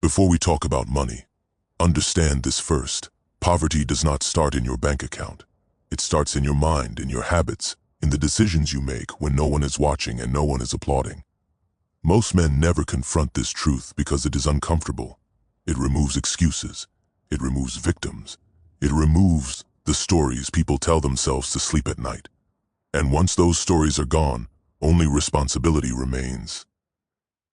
Before we talk about money, understand this first. Poverty does not start in your bank account. It starts in your mind, in your habits, in the decisions you make when no one is watching and no one is applauding. Most men never confront this truth because it is uncomfortable. It removes excuses. It removes victims. It removes the stories people tell themselves to sleep at night. And once those stories are gone, only responsibility remains.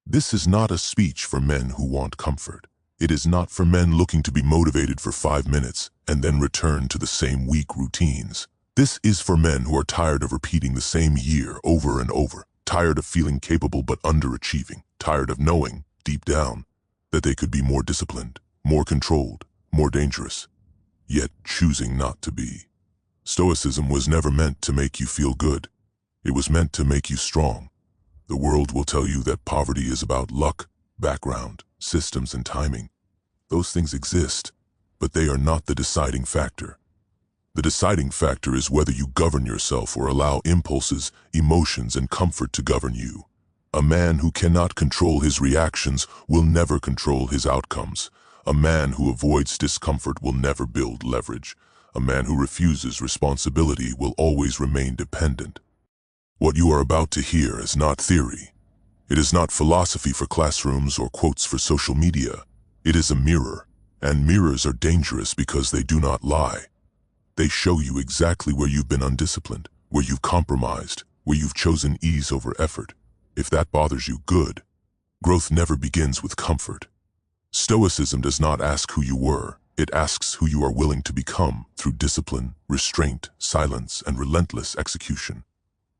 This is not a speech for men who want comfort. It is not for men looking to be motivated for 5 minutes and then return to the same weak routines. This is for men who are tired of repeating the same year over and over, tired of feeling capable but underachieving, tired of knowing, deep down, that they could be more disciplined, more controlled, more dangerous, yet choosing not to be. Stoicism was never meant to make you feel good. It was meant to make you strong. The world will tell you that poverty is about luck, background, systems, and timing. Those things exist, but they are not the deciding factor. The deciding factor is whether you govern yourself or allow impulses, emotions, and comfort to govern you. A man who cannot control his reactions will never control his outcomes. A man who avoids discomfort will never build leverage. A man who refuses responsibility will always remain dependent. What you are about to hear is not theory. It is not philosophy for classrooms or quotes for social media. It is a mirror, and mirrors are dangerous because they do not lie. They show you exactly where you've been undisciplined, where you've compromised, where you've chosen ease over effort. If that bothers you, good. Growth never begins with comfort. Stoicism does not ask who you were. It asks who you are willing to become through discipline, restraint, silence, and relentless execution.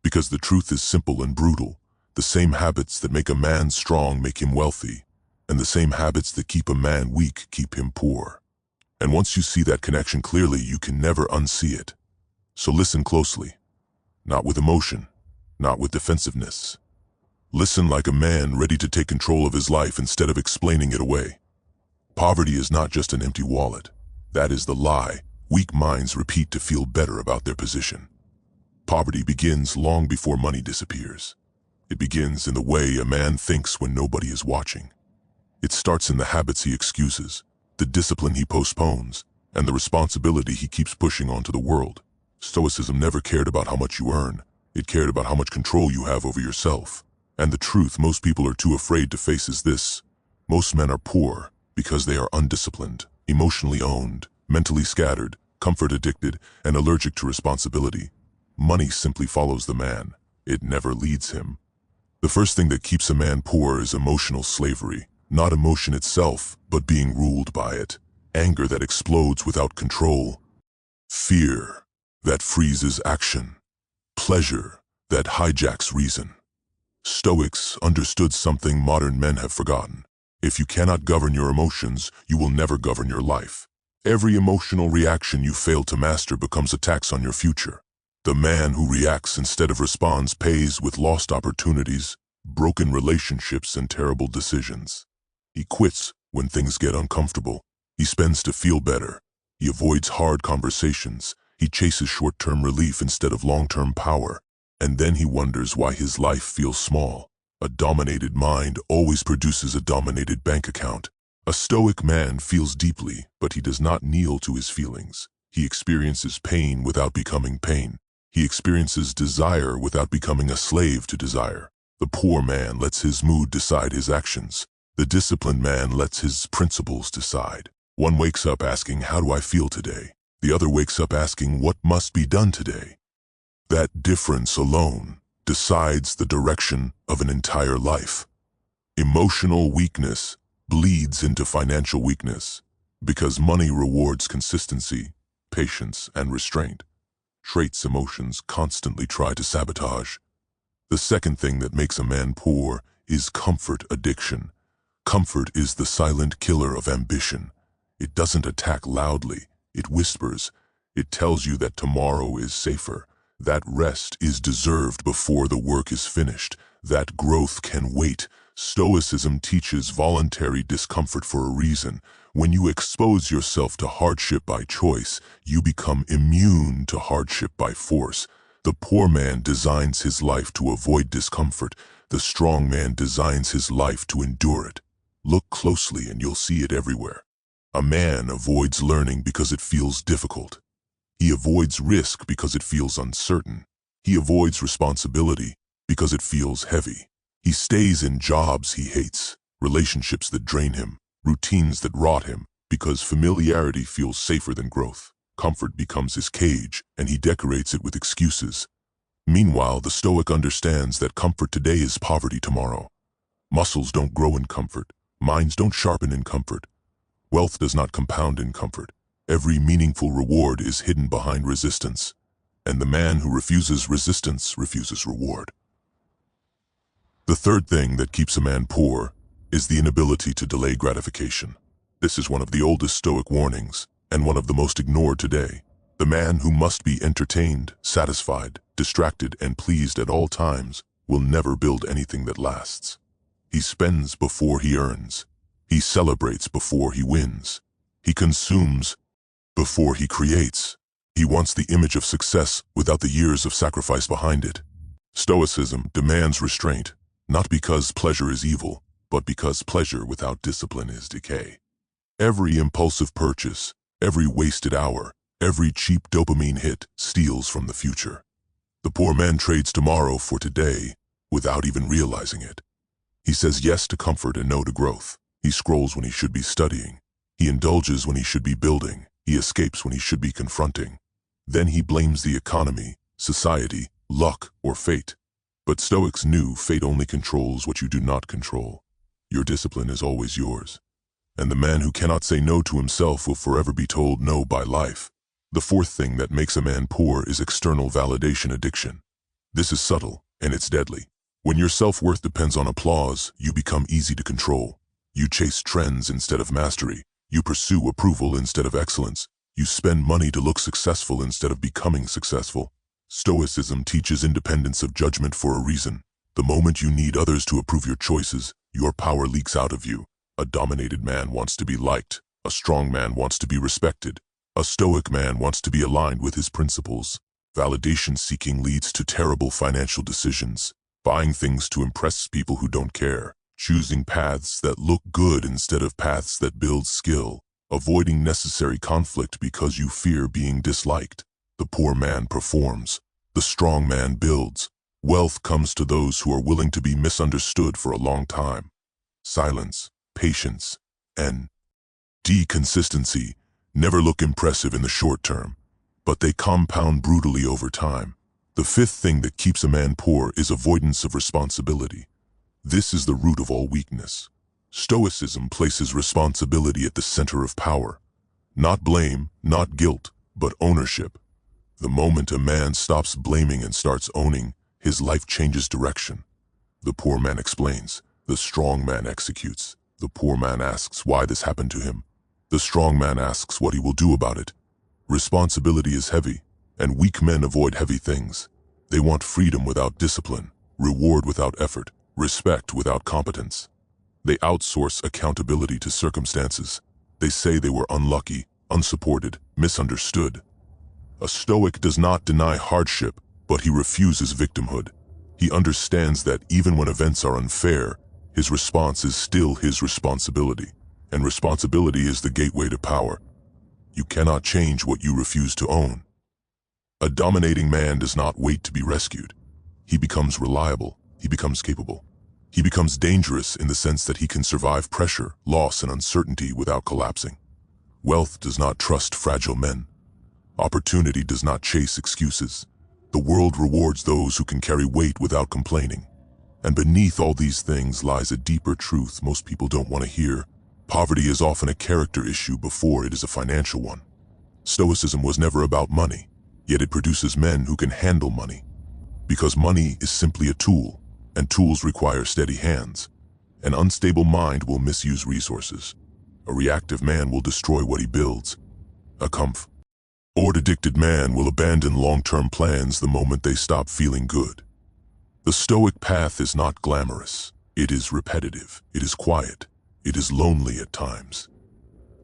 Because the truth is simple and brutal. The same habits that make a man strong make him wealthy, and the same habits that keep a man weak keep him poor. And once you see that connection clearly, you can never unsee it. So listen closely. Not with emotion, not with defensiveness. Listen like a man ready to take control of his life instead of explaining it away. Poverty is not just an empty wallet. That is the lie weak minds repeat to feel better about their position. Poverty begins long before money disappears. It begins in the way a man thinks when nobody is watching. It starts in the habits he excuses, the discipline he postpones, and the responsibility he keeps pushing onto the world. Stoicism never cared about how much you earn. It cared about how much control you have over yourself. And the truth most people are too afraid to face is this. Most men are poor because they are undisciplined, emotionally owned, mentally scattered, comfort addicted, and allergic to responsibility. Money simply follows the man. It never leads him. The first thing that keeps a man poor is emotional slavery. Not emotion itself, but being ruled by it. Anger that explodes without control. Fear that freezes action. Pleasure that hijacks reason. Stoics understood something modern men have forgotten. If you cannot govern your emotions, you will never govern your life. Every emotional reaction you fail to master becomes a tax on your future. The man who reacts instead of responds pays with lost opportunities, broken relationships, and terrible decisions. He quits when things get uncomfortable. He spends to feel better. He avoids hard conversations. He chases short-term relief instead of long-term power. And then he wonders why his life feels small. A dominated mind always produces a dominated bank account. A stoic man feels deeply, but he does not kneel to his feelings. He experiences pain without becoming pain. He experiences desire without becoming a slave to desire. The poor man lets his mood decide his actions. The disciplined man lets his principles decide. One wakes up asking, how do I feel today? The other wakes up asking, what must be done today? That difference alone decides the direction of an entire life. Emotional weakness bleeds into financial weakness because money rewards consistency, patience, and restraint. Traits emotions constantly try to sabotage. The second thing that makes a man poor is comfort addiction. Comfort is the silent killer of ambition. It doesn't attack loudly. It whispers. It tells you that tomorrow is safer, that rest is deserved before the work is finished, that growth can wait. Stoicism teaches voluntary discomfort for a reason. When you expose yourself to hardship by choice, you become immune to hardship by force. The poor man designs his life to avoid discomfort. The strong man designs his life to endure it. Look closely and you'll see it everywhere. A man avoids learning because it feels difficult. He avoids risk because it feels uncertain. He avoids responsibility because it feels heavy. He stays in jobs he hates, relationships that drain him, routines that rot him, because familiarity feels safer than growth. Comfort becomes his cage, and he decorates it with excuses. Meanwhile, the Stoic understands that comfort today is poverty tomorrow. Muscles don't grow in comfort. Minds don't sharpen in comfort. Wealth does not compound in comfort. Every meaningful reward is hidden behind resistance. And the man who refuses resistance refuses reward. The third thing that keeps a man poor is the inability to delay gratification. This is one of the oldest Stoic warnings, and one of the most ignored today. The man who must be entertained, satisfied, distracted, and pleased at all times will never build anything that lasts. He spends before he earns. He celebrates before he wins. He consumes before he creates. He wants the image of success without the years of sacrifice behind it. Stoicism demands restraint, not because pleasure is evil, but because pleasure without discipline is decay. Every impulsive purchase, every wasted hour, every cheap dopamine hit steals from the future. The poor man trades tomorrow for today without even realizing it. He says yes to comfort and no to growth. He scrolls when he should be studying. He indulges when he should be building. He escapes when he should be confronting. Then he blames the economy, society, luck, or fate. But Stoics knew fate only controls what you do not control. Your discipline is always yours. And the man who cannot say no to himself will forever be told no by life. The fourth thing that makes a man poor is external validation addiction. This is subtle, and it's deadly. When your self-worth depends on applause, you become easy to control. You chase trends instead of mastery. You pursue approval instead of excellence. You spend money to look successful instead of becoming successful. Stoicism teaches independence of judgment for a reason. The moment you need others to approve your choices, your power leaks out of you. A dominated man wants to be liked. A strong man wants to be respected. A stoic man wants to be aligned with his principles. Validation seeking leads to terrible financial decisions. Buying things to impress people who don't care. Choosing paths that look good instead of paths that build skill. Avoiding necessary conflict because you fear being disliked. The poor man performs. The strong man builds. Wealth comes to those who are willing to be misunderstood for a long time. Silence, patience, and consistency never look impressive in the short term, but they compound brutally over time. The fifth thing that keeps a man poor is avoidance of responsibility. This is the root of all weakness. Stoicism places responsibility at the center of power. Not blame, not guilt, but ownership. The moment a man stops blaming and starts owning, his life changes direction. The poor man explains. The strong man executes. The poor man asks why this happened to him. The strong man asks what he will do about it. Responsibility is heavy, and weak men avoid heavy things. They want freedom without discipline, reward without effort, respect without competence. They outsource accountability to circumstances. They say they were unlucky, unsupported, misunderstood. A Stoic does not deny hardship, but he refuses victimhood. He understands that even when events are unfair, his response is still his responsibility. And responsibility is the gateway to power. You cannot change what you refuse to own. A dominating man does not wait to be rescued. He becomes reliable. He becomes capable. He becomes dangerous in the sense that he can survive pressure, loss, and uncertainty without collapsing. Wealth does not trust fragile men. Opportunity does not chase excuses. The world rewards those who can carry weight without complaining. And beneath all these things lies a deeper truth most people don't want to hear. Poverty is often a character issue before it is a financial one. Stoicism was never about money, yet it produces men who can handle money. Because money is simply a tool, and tools require steady hands. An unstable mind will misuse resources. A reactive man will destroy what he builds. A comfort-addicted man will abandon long-term plans the moment they stop feeling good. The Stoic path is not glamorous. It is repetitive. It is quiet. It is lonely at times.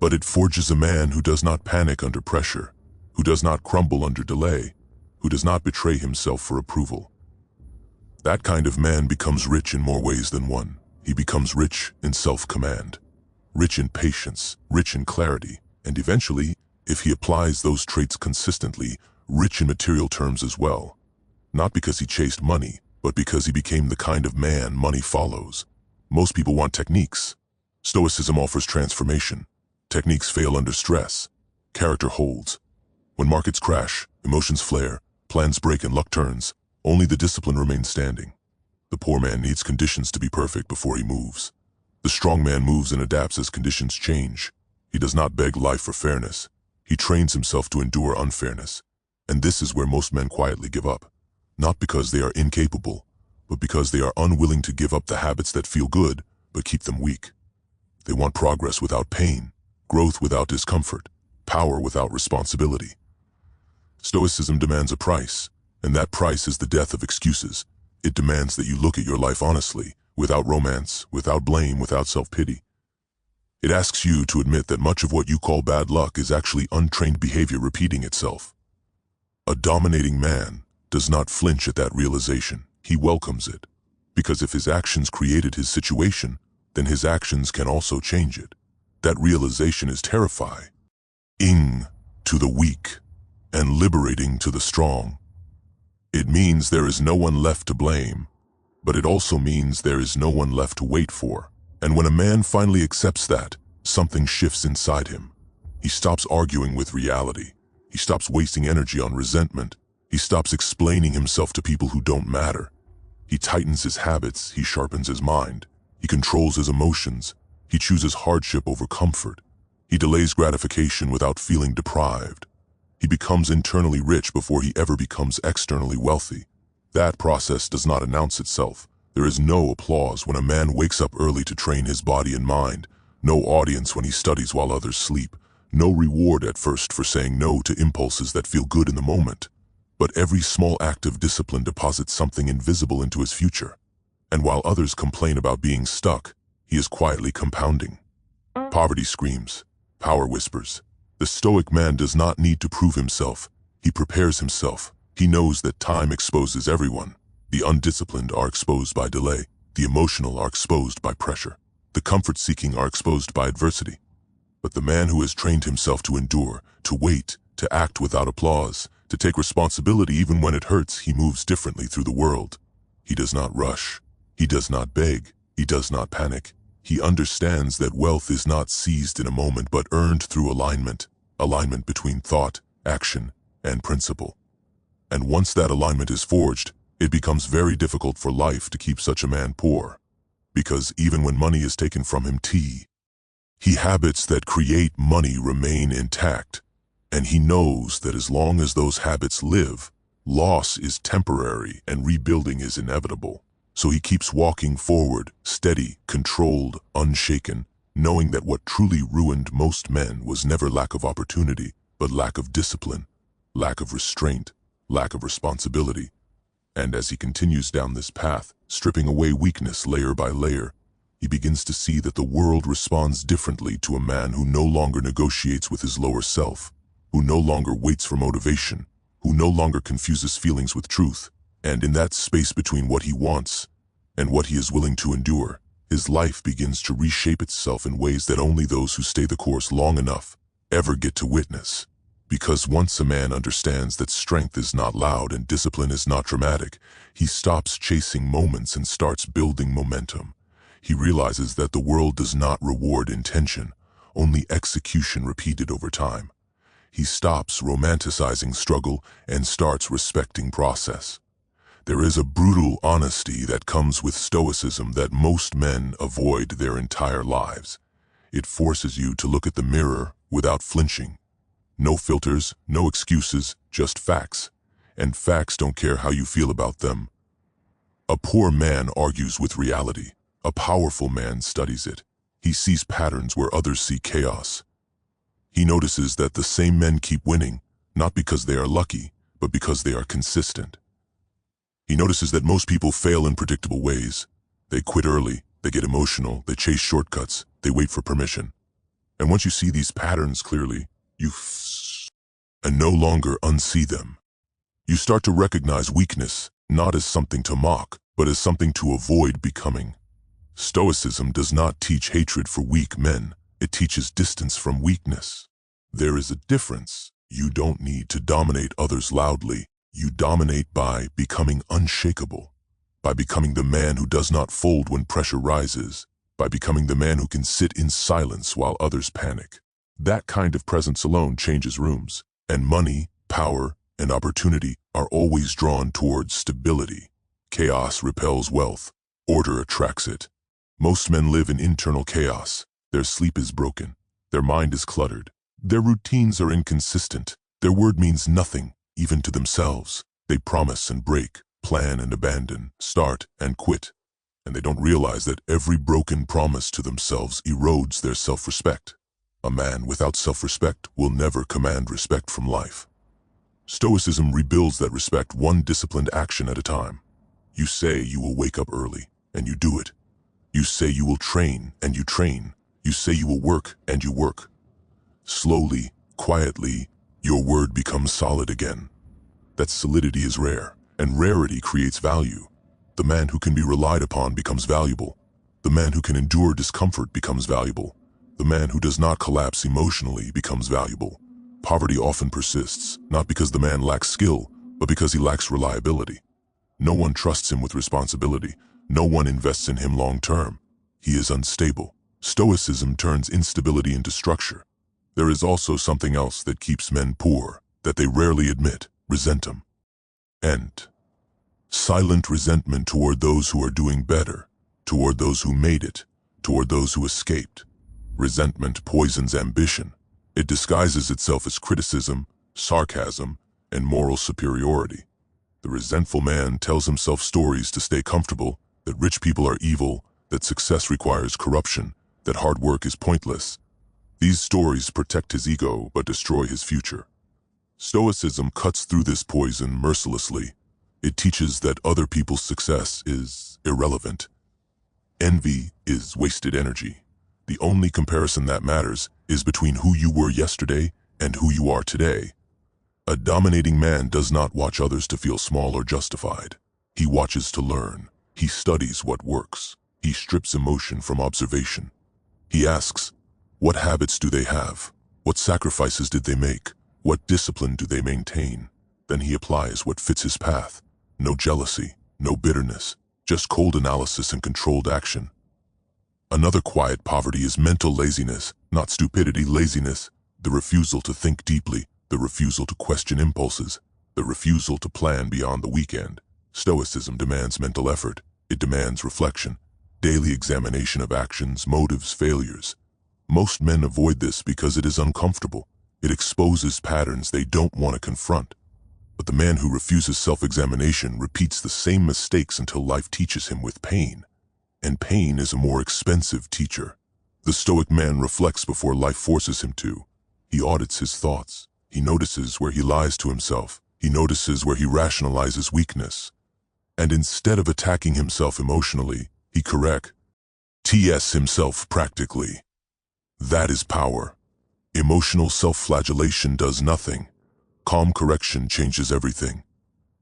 But it forges a man who does not panic under pressure, who does not crumble under delay, who does not betray himself for approval. That kind of man becomes rich in more ways than one. He becomes rich in self-command, rich in patience, rich in clarity, and eventually, if he applies those traits consistently, rich in material terms as well. Not because he chased money, but because he became the kind of man money follows. Most people want techniques. Stoicism offers transformation. Techniques fail under stress. Character holds. When markets crash, emotions flare, plans break and luck turns, only the discipline remains standing. The poor man needs conditions to be perfect before he moves. The strong man moves and adapts as conditions change. He does not beg life for fairness. He trains himself to endure unfairness. And this is where most men quietly give up. Not because they are incapable, but because they are unwilling to give up the habits that feel good, but keep them weak. They want progress without pain, growth without discomfort, power without responsibility. Stoicism demands a price, and that price is the death of excuses. It demands that you look at your life honestly, without romance, without blame, without self-pity. It asks you to admit that much of what you call bad luck is actually untrained behavior repeating itself. A dominating man does not flinch at that realization. He welcomes it, because if his actions created his situation, then his actions can also change it. That realization is terrifying to the weak and liberating to the strong. It means there is no one left to blame, but it also means there is no one left to wait for. And when a man finally accepts that, something shifts inside him. He stops arguing with reality. He stops wasting energy on resentment. He stops explaining himself to people who don't matter. He tightens his habits. He sharpens his mind. He controls his emotions. He chooses hardship over comfort. He delays gratification without feeling deprived. He becomes internally rich before he ever becomes externally wealthy. That process does not announce itself. There is no applause when a man wakes up early to train his body and mind, no audience when he studies while others sleep, no reward at first for saying no to impulses that feel good in the moment. But every small act of discipline deposits something invisible into his future. And while others complain about being stuck, he is quietly compounding. Poverty screams. Power whispers. The stoic man does not need to prove himself. He prepares himself. He knows that time exposes everyone. The undisciplined are exposed by delay. The emotional are exposed by pressure. The comfort-seeking are exposed by adversity. But the man who has trained himself to endure, to wait, to act without applause, to take responsibility even when it hurts, he moves differently through the world. He does not rush. He does not beg. He does not panic. He understands that wealth is not seized in a moment but earned through alignment between thought, action, and principle. And once that alignment is forged, it becomes very difficult for life to keep such a man poor. Because even when money is taken from him, habits that create money remain intact. And he knows that as long as those habits live, loss is temporary and rebuilding is inevitable. So he keeps walking forward, steady, controlled, unshaken, knowing that what truly ruined most men was never lack of opportunity, but lack of discipline, lack of restraint, lack of responsibility. And as he continues down this path, stripping away weakness layer by layer, he begins to see that the world responds differently to a man who no longer negotiates with his lower self, who no longer waits for motivation, who no longer confuses feelings with truth. And in that space between what he wants and what he is willing to endure, his life begins to reshape itself in ways that only those who stay the course long enough ever get to witness. Because once a man understands that strength is not loud and discipline is not dramatic, he stops chasing moments and starts building momentum. He realizes that the world does not reward intention, only execution repeated over time. He stops romanticizing struggle and starts respecting process. There is a brutal honesty that comes with stoicism that most men avoid their entire lives. It forces you to look at the mirror without flinching. No filters, no excuses, just facts. And facts don't care how you feel about them. A poor man argues with reality. A powerful man studies it. He sees patterns where others see chaos. He notices that the same men keep winning, not because they are lucky, but because they are consistent. He notices that most people fail in predictable ways. They quit early, they get emotional, they chase shortcuts, they wait for permission. And once you see these patterns clearly, and no longer unsee them. You start to recognize weakness, not as something to mock, but as something to avoid becoming. Stoicism does not teach hatred for weak men. It teaches distance from weakness. There is a difference. You don't need to dominate others loudly. You dominate by becoming unshakable, by becoming the man who does not fold when pressure rises, by becoming the man who can sit in silence while others panic. That kind of presence alone changes rooms, and money, power, and opportunity are always drawn towards stability. Chaos repels wealth. Order attracts it. Most men live in internal chaos. Their sleep is broken. Their mind is cluttered. Their routines are inconsistent. Their word means nothing, even to themselves. They promise and break, plan and abandon, start and quit. And they don't realize that every broken promise to themselves erodes their self-respect. A man without self-respect will never command respect from life. Stoicism rebuilds that respect one disciplined action at a time. You say you will wake up early, and you do it. You say you will train, and you train. You say you will work, and you work. Slowly, quietly, your word becomes solid again. That solidity is rare, and rarity creates value. The man who can be relied upon becomes valuable. The man who can endure discomfort becomes valuable. The man who does not collapse emotionally becomes valuable. Poverty often persists, not because the man lacks skill, but because he lacks reliability. No one trusts him with responsibility. No one invests in him long term. He is unstable. Stoicism turns instability into structure. There is also something else that keeps men poor, that they rarely admit: resentment. And silent resentment toward those who are doing better, toward those who made it, toward those who escaped. Resentment poisons ambition. It disguises itself as criticism, sarcasm, and moral superiority. The resentful man tells himself stories to stay comfortable, that rich people are evil, that success requires corruption, that hard work is pointless. These stories protect his ego but destroy his future. Stoicism cuts through this poison mercilessly. It teaches that other people's success is irrelevant. Envy is wasted energy. The only comparison that matters is between who you were yesterday and who you are today. A dominating man does not watch others to feel small or justified. He watches to learn. He studies what works. He strips emotion from observation. He asks, what habits do they have? What sacrifices did they make? What discipline do they maintain? Then he applies what fits his path. No jealousy, no bitterness, just cold analysis and controlled action. Another quiet poverty is mental laziness, not stupidity, laziness, the refusal to think deeply, the refusal to question impulses, the refusal to plan beyond the weekend. Stoicism demands mental effort. It demands reflection, daily examination of actions, motives, failures. Most men avoid this because it is uncomfortable. It exposes patterns they don't want to confront. But the man who refuses self-examination repeats the same mistakes until life teaches him with pain. And pain is a more expensive teacher. The stoic man reflects before life forces him to. He audits his thoughts. He notices where he lies to himself. He notices where he rationalizes weakness. And instead of attacking himself emotionally, he corrects himself practically. That is power. Emotional self-flagellation does nothing. Calm correction changes everything.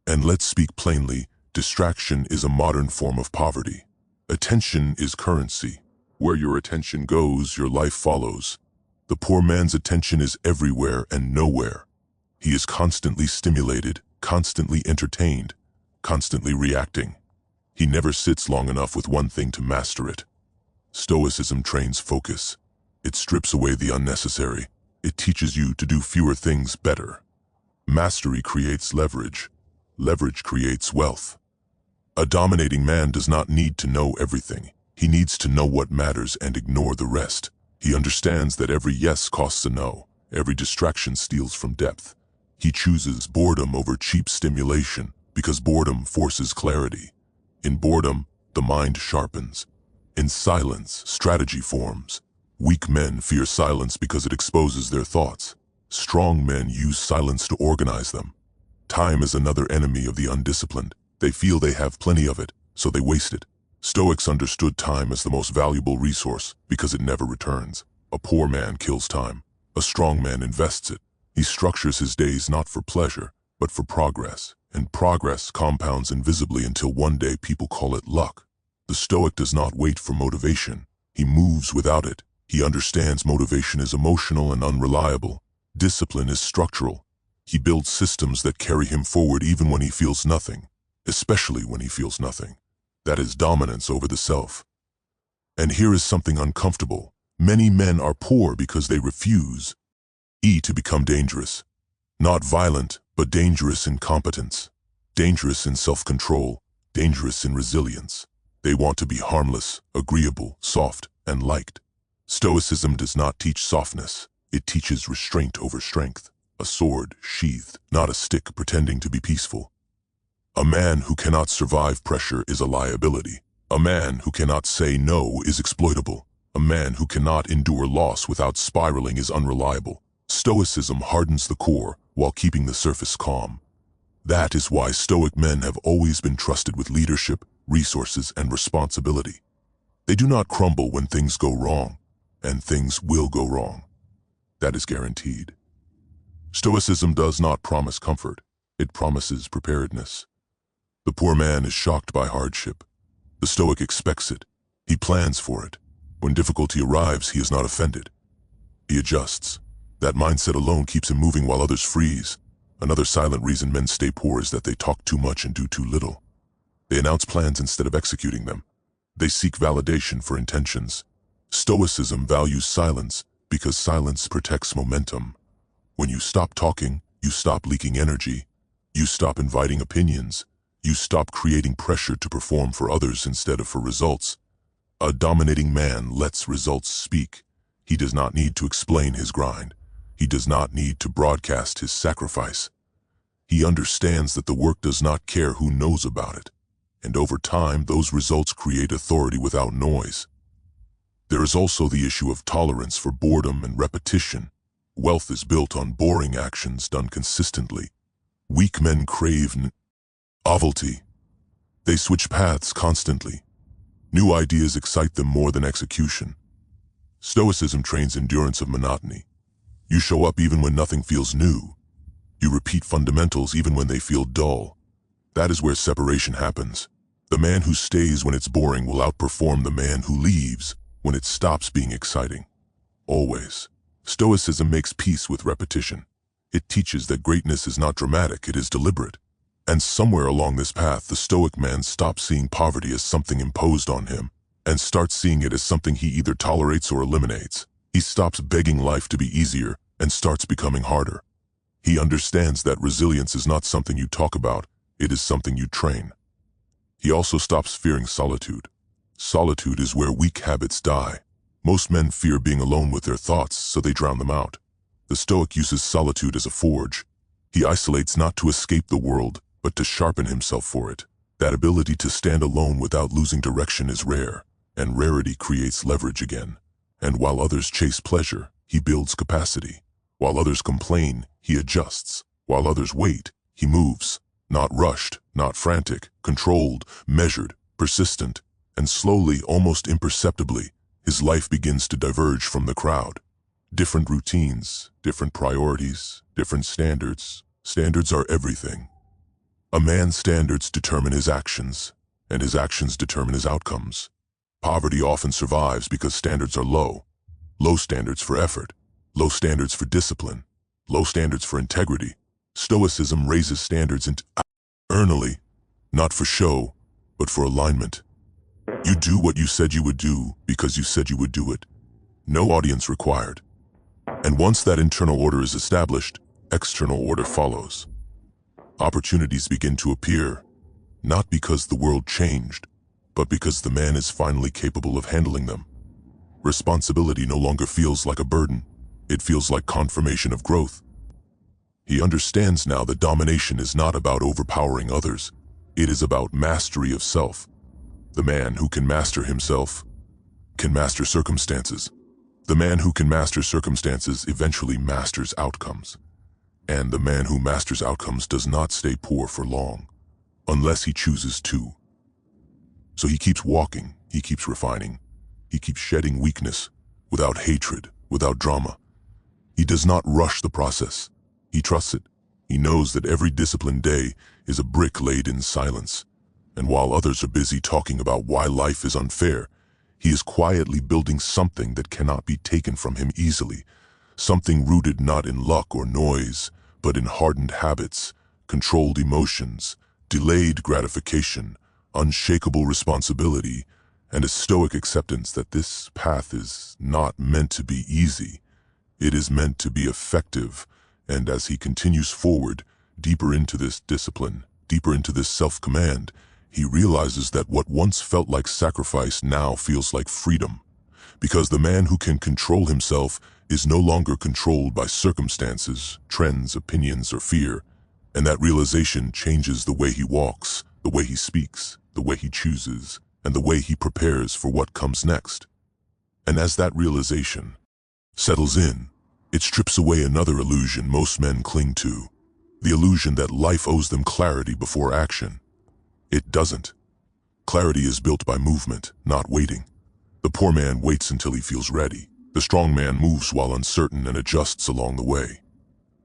And let's speak plainly, distraction is a modern form of poverty. Attention is currency. Where your attention goes, your life follows. The poor man's attention is everywhere and nowhere. He is constantly stimulated, constantly entertained, constantly reacting. He never sits long enough with one thing to master it. Stoicism trains focus. It strips away the unnecessary. It teaches you to do fewer things better. Mastery creates leverage. Leverage creates wealth. A dominating man does not need to know everything. He needs to know what matters and ignore the rest. He understands that every yes costs a no. Every distraction steals from depth. He chooses boredom over cheap stimulation because boredom forces clarity. In boredom, the mind sharpens. In silence, strategy forms. Weak men fear silence because it exposes their thoughts. Strong men use silence to organize them. Time is another enemy of the undisciplined. They feel they have plenty of it, so they waste it. Stoics understood time as the most valuable resource because it never returns. A poor man kills time. A strong man invests it. He structures his days not for pleasure, but for progress. And progress compounds invisibly until one day people call it luck. The Stoic does not wait for motivation. He moves without it. He understands motivation is emotional and unreliable. Discipline is structural. He builds systems that carry him forward even when he feels nothing, especially when he feels nothing. That is dominance over the self. And here is something uncomfortable. Many men are poor because they refuse to become dangerous. Not violent, but dangerous in competence. Dangerous in self-control. Dangerous in resilience. They want to be harmless, agreeable, soft, and liked. Stoicism does not teach softness. It teaches restraint over strength. A sword sheathed, not a stick pretending to be peaceful. A man who cannot survive pressure is a liability. A man who cannot say no is exploitable. A man who cannot endure loss without spiraling is unreliable. Stoicism hardens the core while keeping the surface calm. That is why Stoic men have always been trusted with leadership, resources, and responsibility. They do not crumble when things go wrong, and things will go wrong. That is guaranteed. Stoicism does not promise comfort. It promises preparedness. The poor man is shocked by hardship. The Stoic expects it. He plans for it. When difficulty arrives, he is not offended. He adjusts. That mindset alone keeps him moving while others freeze. Another silent reason men stay poor is that they talk too much and do too little. They announce plans instead of executing them. They seek validation for intentions. Stoicism values silence because silence protects momentum. When you stop talking, you stop leaking energy. You stop inviting opinions. You stop creating pressure to perform for others instead of for results. A dominating man lets results speak. He does not need to explain his grind. He does not need to broadcast his sacrifice. He understands that the work does not care who knows about it. And over time, those results create authority without noise. There is also the issue of tolerance for boredom and repetition. Wealth is built on boring actions done consistently. Weak men crave novelty. They switch paths constantly. New ideas excite them more than execution. Stoicism trains endurance of monotony. You show up even when nothing feels new. You repeat fundamentals even when they feel dull. That is where separation happens. The man who stays when it's boring will outperform the man who leaves when it stops being exciting. Always. Stoicism makes peace with repetition. It teaches that greatness is not dramatic, it is deliberate. And somewhere along this path, the Stoic man stops seeing poverty as something imposed on him and starts seeing it as something he either tolerates or eliminates. He stops begging life to be easier and starts becoming harder. He understands that resilience is not something you talk about, it is something you train. He also stops fearing solitude. Solitude is where weak habits die. Most men fear being alone with their thoughts, so they drown them out. The Stoic uses solitude as a forge. He isolates not to escape the world, but to sharpen himself for it. That ability to stand alone without losing direction is rare, and rarity creates leverage again. And while others chase pleasure, he builds capacity. While others complain, he adjusts. While others wait, he moves. Not rushed, not frantic, controlled, measured, persistent, and slowly, almost imperceptibly, his life begins to diverge from the crowd. Different routines, different priorities, different standards. Standards are everything. A man's standards determine his actions, and his actions determine his outcomes. Poverty often survives because standards are low. Low standards for effort, low standards for discipline, low standards for integrity. Stoicism raises standards internally, not for show, but for alignment. You do what you said you would do because you said you would do it. No audience required. And once that internal order is established, external order follows. Opportunities begin to appear, not because the world changed, but because the man is finally capable of handling them. Responsibility no longer feels like a burden. It feels like confirmation of growth. He understands now that domination is not about overpowering others. It is about mastery of self. The man who can master himself can master circumstances. The man who can master circumstances eventually masters outcomes. And the man who masters outcomes does not stay poor for long, unless he chooses to. So he keeps walking, he keeps refining, he keeps shedding weakness, without hatred, without drama. He does not rush the process. He trusts it. He knows that every disciplined day is a brick laid in silence. And while others are busy talking about why life is unfair, he is quietly building something that cannot be taken from him easily, something rooted not in luck or noise, but in hardened habits, controlled emotions, delayed gratification, unshakable responsibility, and a stoic acceptance that this path is not meant to be easy. It is meant to be effective, and as he continues forward, deeper into this discipline, deeper into this self-command, he realizes that what once felt like sacrifice now feels like freedom. Because the man who can control himself is no longer controlled by circumstances, trends, opinions, or fear, and that realization changes the way he walks, the way he speaks, the way he chooses, and the way he prepares for what comes next. And as that realization settles in, it strips away another illusion most men cling to, the illusion that life owes them clarity before action. It doesn't. Clarity is built by movement, not waiting. The poor man waits until he feels ready. The strong man moves while uncertain and adjusts along the way.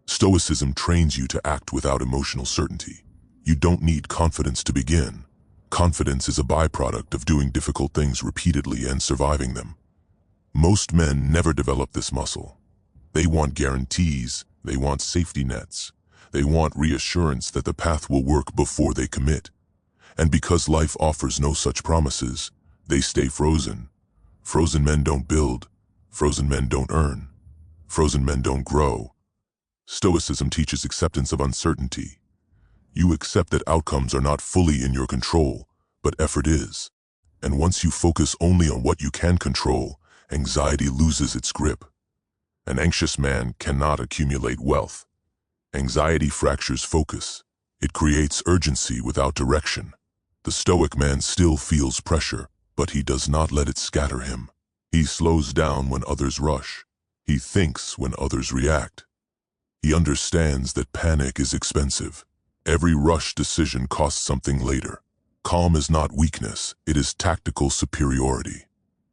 Stoicism trains you to act without emotional certainty. You don't need confidence to begin. Confidence is a byproduct of doing difficult things repeatedly and surviving them. Most men never develop this muscle. They want guarantees, they want safety nets, they want reassurance that the path will work before they commit. And because life offers no such promises, they stay frozen. Frozen men don't build. Frozen men don't earn. Frozen men don't grow. Stoicism teaches acceptance of uncertainty. You accept that outcomes are not fully in your control, but effort is. And once you focus only on what you can control, anxiety loses its grip. An anxious man cannot accumulate wealth. Anxiety fractures focus. It creates urgency without direction. The stoic man still feels pressure, but he does not let it scatter him. He slows down when others rush. He thinks when others react. He understands that panic is expensive. Every rush decision costs something later. Calm is not weakness, it is tactical superiority.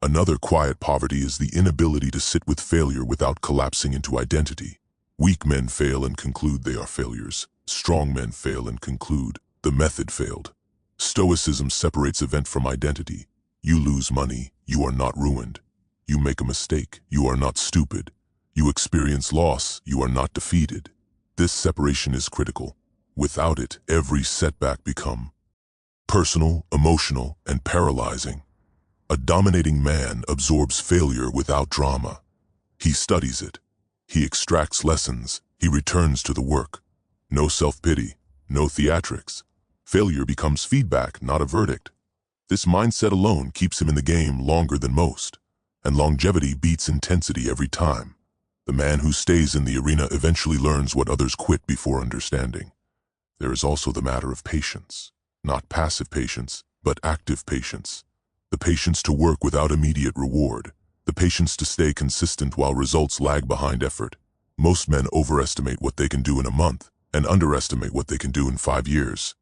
Another quiet poverty is the inability to sit with failure without collapsing into identity. Weak men fail and conclude they are failures. Strong men fail and conclude the method failed. Stoicism separates event from identity. You lose money, you are not ruined. You make a mistake, you are not stupid. You experience loss, you are not defeated. This separation is critical. Without it, every setback becomes personal, emotional, and paralyzing. A dominating man absorbs failure without drama. He studies it. He extracts lessons. He returns to the work. No self-pity, no theatrics. Failure becomes feedback, not a verdict. This mindset alone keeps him in the game longer than most, and longevity beats intensity every time. The man who stays in the arena eventually learns what others quit before understanding. There is also the matter of patience. Not passive patience, but active patience. The patience to work without immediate reward. The patience to stay consistent while results lag behind effort. Most men overestimate what they can do in a month and underestimate what they can do in 5 years.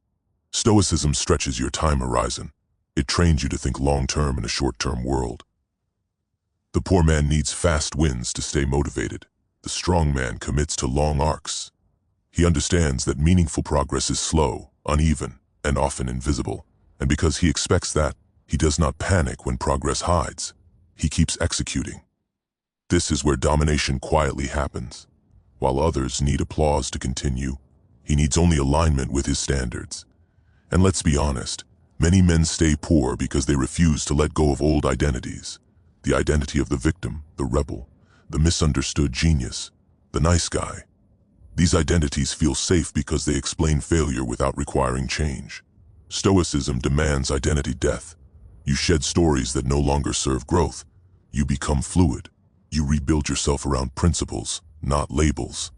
Stoicism stretches your time horizon. It trains you to think long-term in a short-term world. The poor man needs fast wins to stay motivated. The strong man commits to long arcs. He understands that meaningful progress is slow, uneven, and often invisible. And because he expects that, he does not panic when progress hides. He keeps executing. This is where domination quietly happens. While others need applause to continue, he needs only alignment with his standards. And let's be honest, many men stay poor because they refuse to let go of old identities. The identity of the victim, the rebel, the misunderstood genius, the nice guy. These identities feel safe because they explain failure without requiring change. Stoicism demands identity death. You shed stories that no longer serve growth. You become fluid. You rebuild yourself around principles, not labels.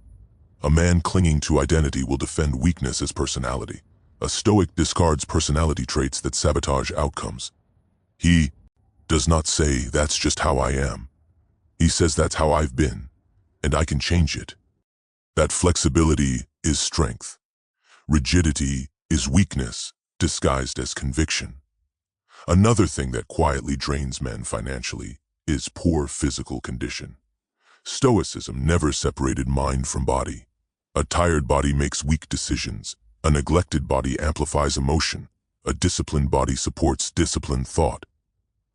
A man clinging to identity will defend weakness as personality. A stoic discards personality traits that sabotage outcomes. He does not say, "That's just how I am." He says, "That's how I've been, and I can change it." That flexibility is strength. Rigidity is weakness, disguised as conviction. Another thing that quietly drains men financially is poor physical condition. Stoicism never separated mind from body. A tired body makes weak decisions. A neglected body amplifies emotion. A disciplined body supports disciplined thought.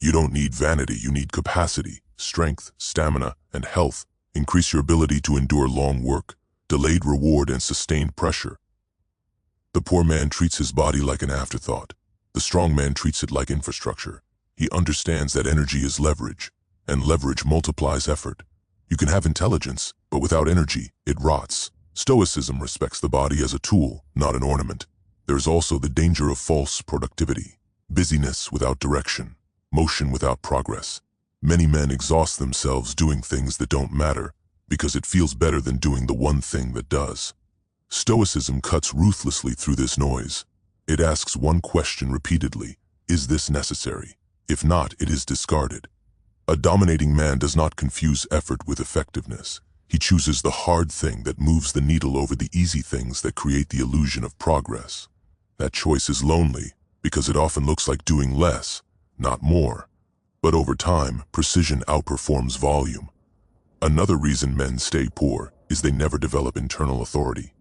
You don't need vanity, you need capacity, strength, stamina, and health. Increase your ability to endure long work, delayed reward, and sustained pressure. The poor man treats his body like an afterthought. The strong man treats it like infrastructure. He understands that energy is leverage, and leverage multiplies effort. You can have intelligence, but without energy, it rots. Stoicism respects the body as a tool, not an ornament. There is also the danger of false productivity, busyness without direction, motion without progress. Many men exhaust themselves doing things that don't matter because it feels better than doing the one thing that does. Stoicism cuts ruthlessly through this noise. It asks one question repeatedly: is this necessary? If not, it is discarded. A dominating man does not confuse effort with effectiveness. He chooses the hard thing that moves the needle over the easy things that create the illusion of progress. That choice is lonely because it often looks like doing less, not more. But over time, precision outperforms volume. Another reason men stay poor is they never develop internal authority.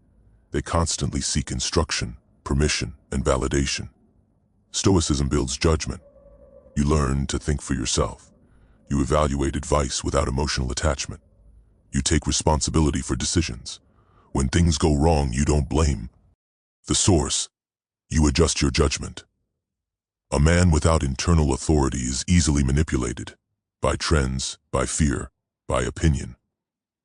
They constantly seek instruction, permission, and validation. Stoicism builds judgment. You learn to think for yourself. You evaluate advice without emotional attachment. You take responsibility for decisions. When things go wrong, you don't blame the source. You adjust your judgment. A man without internal authority is easily manipulated by trends, by fear, by opinion.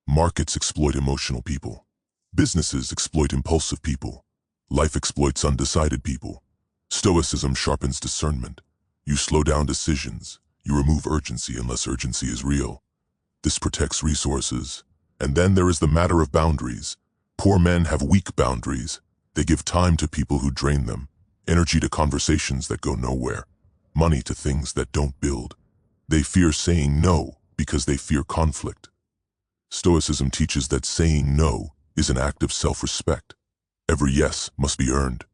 Markets exploit emotional people. Businesses exploit impulsive people. Life exploits undecided people. Stoicism sharpens discernment. You slow down decisions. You remove urgency unless urgency is real. This protects resources. And then there is the matter of boundaries. Poor men have weak boundaries. They give time to people who drain them, energy to conversations that go nowhere, money to things that don't build. They fear saying no because they fear conflict. Stoicism teaches that saying no is an act of self-respect. Every yes must be earned.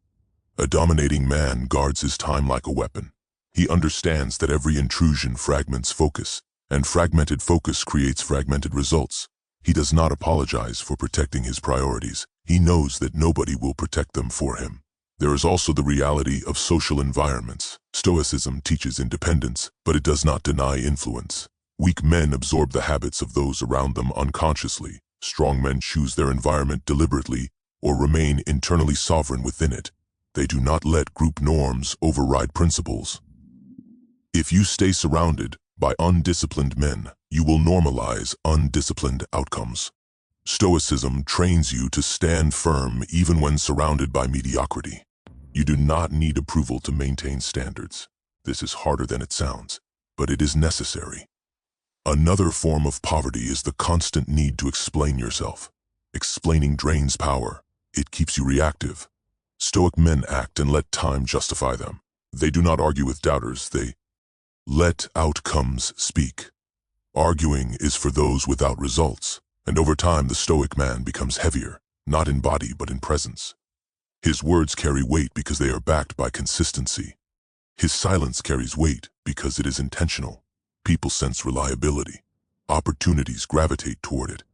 A dominating man guards his time like a weapon. He understands that every intrusion fragments focus, and fragmented focus creates fragmented results. He does not apologize for protecting his priorities. He knows that nobody will protect them for him. There is also the reality of social environments. Stoicism teaches independence, but it does not deny influence. Weak men absorb the habits of those around them unconsciously. Strong men choose their environment deliberately or remain internally sovereign within it. They do not let group norms override principles. If you stay surrounded by undisciplined men, you will normalize undisciplined outcomes. Stoicism trains you to stand firm even when surrounded by mediocrity. You do not need approval to maintain standards. This is harder than it sounds, but it is necessary. Another form of poverty is the constant need to explain yourself. Explaining drains power. It keeps you reactive. Stoic men act and let time justify them. They do not argue with doubters. They let outcomes speak. Arguing is for those without results, and over time the Stoic man becomes heavier, not in body but in presence. His words carry weight because they are backed by consistency. His silence carries weight because it is intentional. People sense reliability. Opportunities gravitate toward it.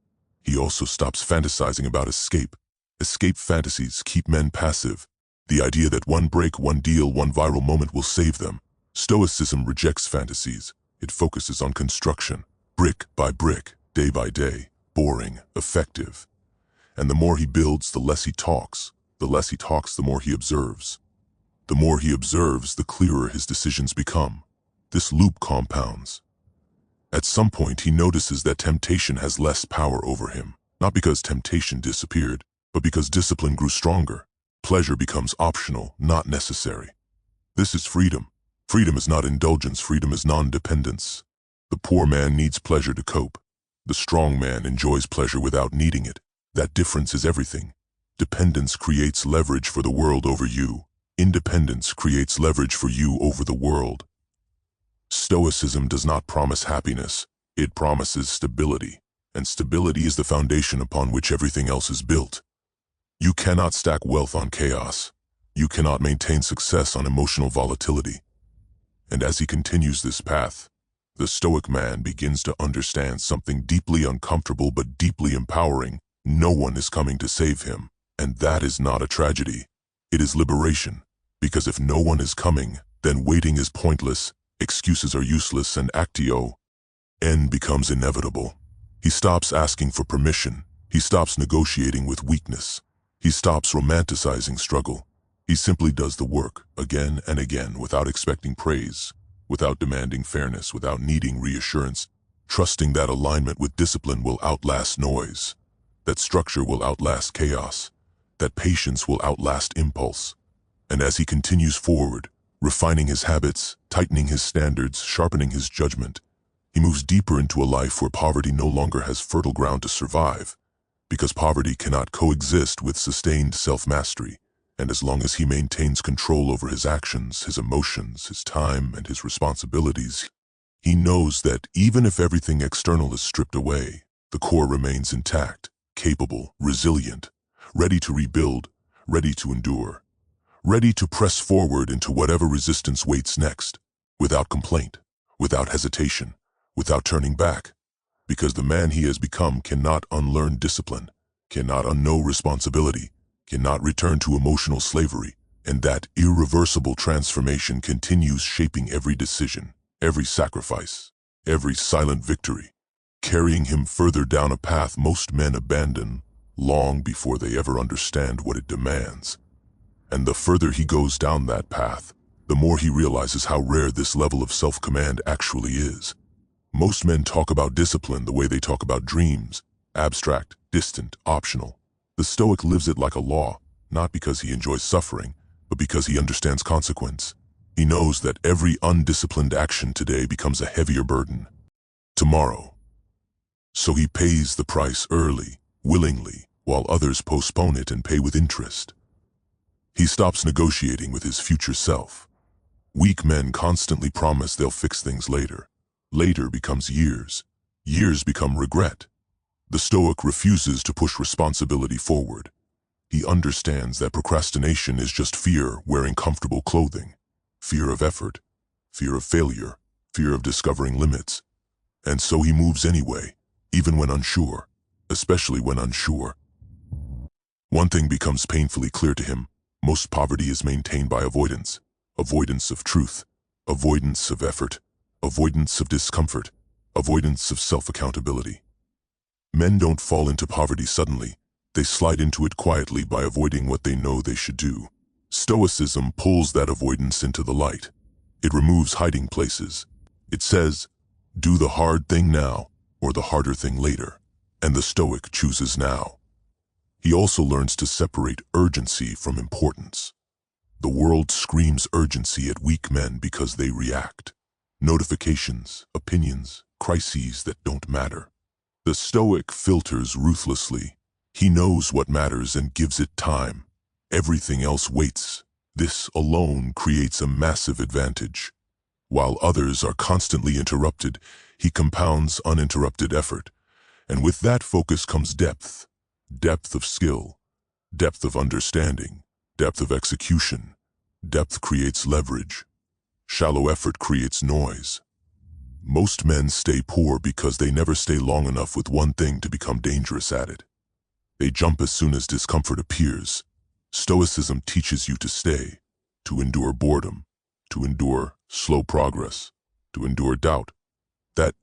He also stops fantasizing about escape. Escape fantasies keep men passive. The idea that one break, one deal, one viral moment will save them. Stoicism rejects fantasies. It focuses on construction, brick by brick, day by day, boring, effective. And the more he builds, the less he talks. The less he talks, the more he observes. The more he observes, the clearer his decisions become. This loop compounds. At some point, he notices that temptation has less power over him, not because temptation disappeared, but because discipline grew stronger. Pleasure becomes optional, not necessary. This is freedom. Freedom is not indulgence, freedom is non-dependence. The poor man needs pleasure to cope. The strong man enjoys pleasure without needing it. That difference is everything. Dependence creates leverage for the world over you. Independence creates leverage for you over the world. Stoicism does not promise happiness. It promises stability. And stability is the foundation upon which everything else is built. You cannot stack wealth on chaos. You cannot maintain success on emotional volatility. And as he continues this path, the Stoic man begins to understand something deeply uncomfortable but deeply empowering. No one is coming to save him. And that is not a tragedy. It is liberation. Because if no one is coming, then waiting is pointless, excuses are useless, and actio N becomes inevitable. He stops asking for permission. He stops negotiating with weakness. He stops romanticizing struggle. He simply does the work again and again without expecting praise, without demanding fairness, without needing reassurance, trusting that alignment with discipline will outlast noise, that structure will outlast chaos, that patience will outlast impulse. And as he continues forward, refining his habits, tightening his standards, sharpening his judgment, he moves deeper into a life where poverty no longer has fertile ground to survive, because poverty cannot coexist with sustained self-mastery, and as long as he maintains control over his actions, his emotions, his time, and his responsibilities, he knows that even if everything external is stripped away, the core remains intact, capable, resilient, ready to rebuild, ready to endure, ready to press forward into whatever resistance waits next, without complaint, without hesitation, without turning back, because the man he has become cannot unlearn discipline, cannot unknow responsibility, cannot return to emotional slavery, and that irreversible transformation continues shaping every decision, every sacrifice, every silent victory, carrying him further down a path most men abandon long before they ever understand what it demands. And the further he goes down that path, the more he realizes how rare this level of self-command actually is. Most men talk about discipline the way they talk about dreams, abstract, distant, optional. The Stoic lives it like a law, not because he enjoys suffering, but because he understands consequence. He knows that every undisciplined action today becomes a heavier burden tomorrow. So he pays the price early, willingly, while others postpone it and pay with interest. He stops negotiating with his future self. Weak men constantly promise they'll fix things later. Later becomes years. Years become regret. The Stoic refuses to push responsibility forward. He understands that procrastination is just fear wearing comfortable clothing, fear of effort, fear of failure, fear of discovering limits. And so he moves anyway, even when unsure, especially when unsure. One thing becomes painfully clear to him: most poverty is maintained by avoidance. Avoidance of truth, avoidance of effort, avoidance of discomfort, avoidance of self-accountability. Men don't fall into poverty suddenly. They slide into it quietly by avoiding what they know they should do. Stoicism pulls that avoidance into the light. It removes hiding places. It says, do the hard thing now, or the harder thing later. And the Stoic chooses now. He also learns to separate urgency from importance. The world screams urgency at weak men because they react. Notifications, opinions, crises that don't matter. The Stoic filters ruthlessly. He knows what matters and gives it time. Everything else waits. This alone creates a massive advantage. While others are constantly interrupted, he compounds uninterrupted effort. And with that focus comes depth. Depth of skill, depth of understanding, depth of execution. Depth creates leverage. Shallow effort creates noise. Most men stay poor because they never stay long enough with one thing to become dangerous at it. They jump as soon as discomfort appears. Stoicism teaches you to stay, to endure boredom, to endure slow progress, to endure doubt. That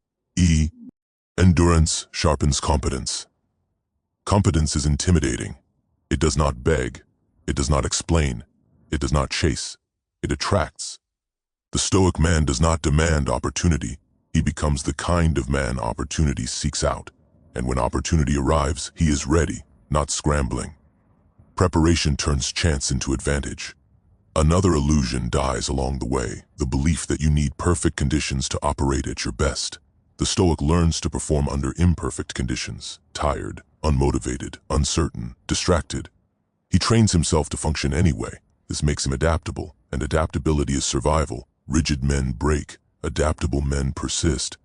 endurance sharpens competence. Competence is intimidating. It does not beg. It does not explain. It does not chase. It attracts. The Stoic man does not demand opportunity. He becomes the kind of man opportunity seeks out. And when opportunity arrives, he is ready, not scrambling. Preparation turns chance into advantage. Another illusion dies along the way, the belief that you need perfect conditions to operate at your best. The Stoic learns to perform under imperfect conditions, tired, unmotivated, uncertain, distracted. He trains himself to function anyway. This makes him adaptable, and adaptability is survival. Rigid men break, adaptable men persist.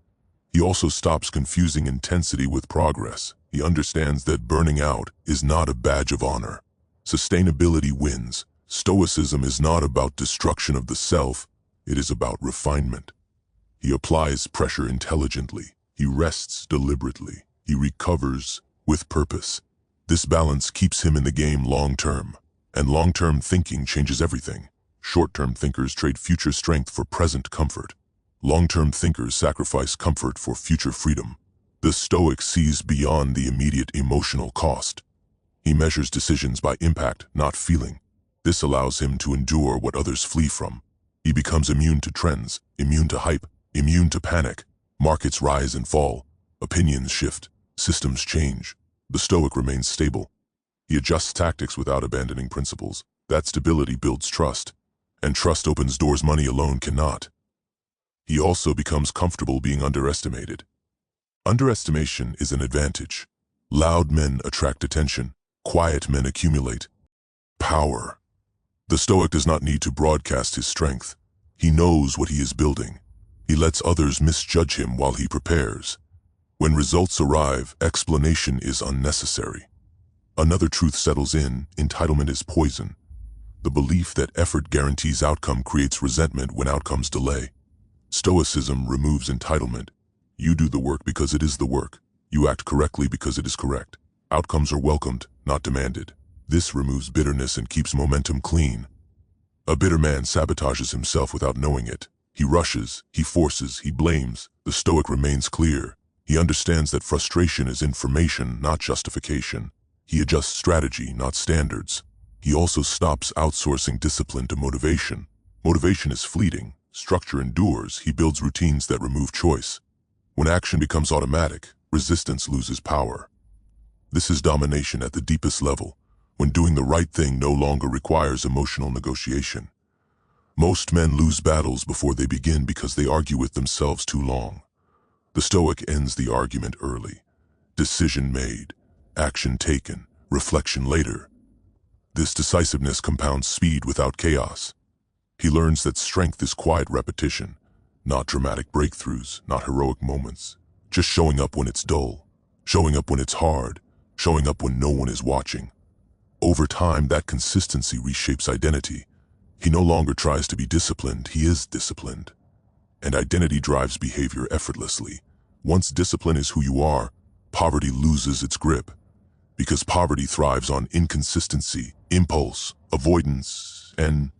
He also stops confusing intensity with progress. He understands that burning out is not a badge of honor. Sustainability wins. Stoicism is not about destruction of the self, it is about refinement. He applies pressure intelligently. He rests deliberately. He recovers with purpose. This balance keeps him in the game long-term, and long-term thinking changes everything. Short-term thinkers trade future strength for present comfort. Long-term thinkers sacrifice comfort for future freedom. The Stoic sees beyond the immediate emotional cost. He measures decisions by impact, not feeling. This allows him to endure what others flee from. He becomes immune to trends, immune to hype, immune to panic. Markets rise and fall. Opinions shift. Systems change. The Stoic remains stable. He adjusts tactics without abandoning principles. That stability builds trust, and trust opens doors money alone cannot. He also becomes comfortable being underestimated. Underestimation is an advantage. Loud men attract attention. Quiet men accumulate power. The Stoic does not need to broadcast his strength. He knows what he is building. He lets others misjudge him while he prepares. When results arrive, explanation is unnecessary. Another truth settles in: entitlement is poison. The belief that effort guarantees outcome creates resentment when outcomes delay. Stoicism removes entitlement. You do the work because it is the work. You act correctly because it is correct. Outcomes are welcomed, not demanded. This removes bitterness and keeps momentum clean. A bitter man sabotages himself without knowing it. He rushes, he forces, he blames. The Stoic remains clear. He understands that frustration is information, not justification. He adjusts strategy, not standards. He also stops outsourcing discipline to motivation. Motivation is fleeting. Structure endures. He builds routines that remove choice. When action becomes automatic, resistance loses power. This is domination at the deepest level, when doing the right thing no longer requires emotional negotiation. Most men lose battles before they begin because they argue with themselves too long. The Stoic ends the argument early. Decision made, action taken, reflection later. This decisiveness compounds speed without chaos. He learns that strength is quiet repetition, not dramatic breakthroughs, not heroic moments, just showing up when it's dull, showing up when it's hard, showing up when no one is watching. Over time, that consistency reshapes identity. He no longer tries to be disciplined, he is disciplined. And identity drives behavior effortlessly. Once discipline is who you are, poverty loses its grip. Because poverty thrives on inconsistency, impulse, avoidance, and